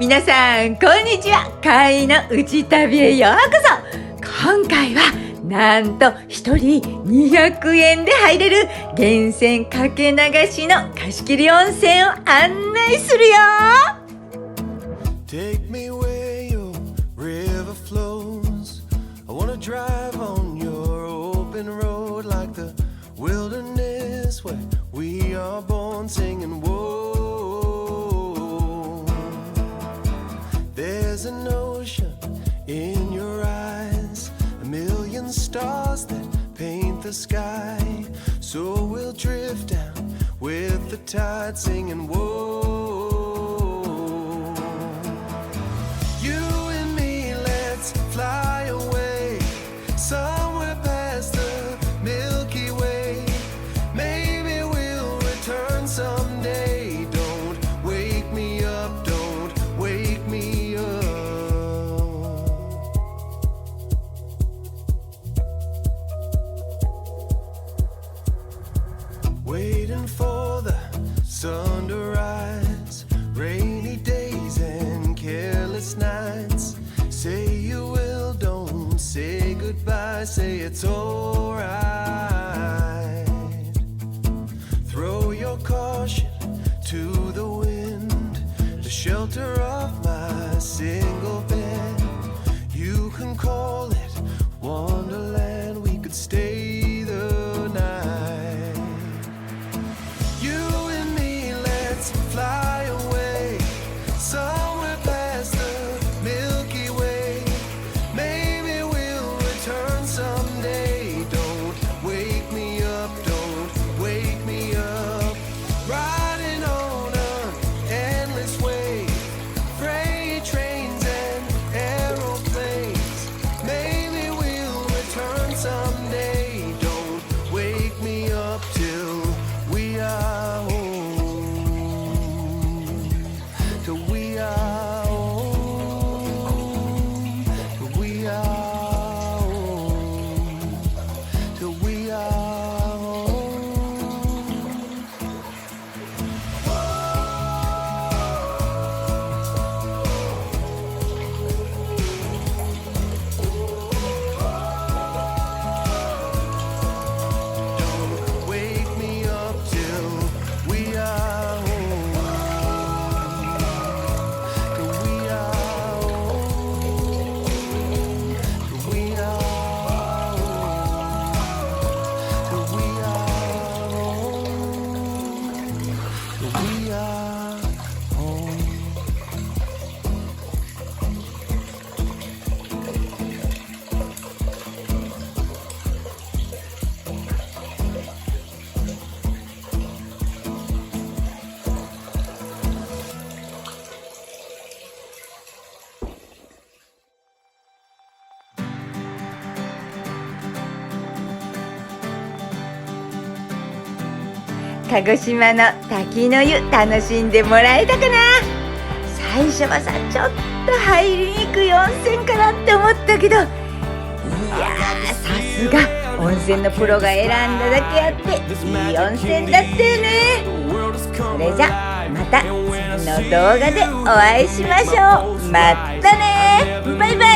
皆さんこんにちは。貝の内旅へようこそ。今回はなんと一人200円で入れる源泉かけ流しの貸し切り温泉を案内するよ。 Take me where your river flows. I wanna drive on your open road like the wilderness where we are born singing whoa. There's an ocean in your eyes, a million stars that paint the sky. So we'll drift down with the tide singing whoa. You and me, let's fly away somewhere past the Milky Way. Maybe we'll return someday. Don't wake me up, don't wake me up. Waiting for the sun to rise, rainy days and careless nights. Say you will, don't say goodbye, say it's alright. Throw your caution to the wind, the shelter of my single bed. You can call it Wonderland, we could stay the night. You and me, let's fly away somewhere past the Milky Way. Maybe we'll return someday. Don't wake me up, don't wake me up. Riding on an endless wave, freight trains and aeroplanes. Maybe we'll return someday. Don't wake me up till we are home. Till we are home. Till we are home. Till we are home. 鹿児島の滝の湯楽しんでもらえたかな。最初はさ、ちょっと入りにくい温泉かなって思ったけど、いやー、さすが温泉のプロが選んだだけあっていい温泉だったよね。それじゃまた次の動画でお会いしましょう。またね、バイバイ。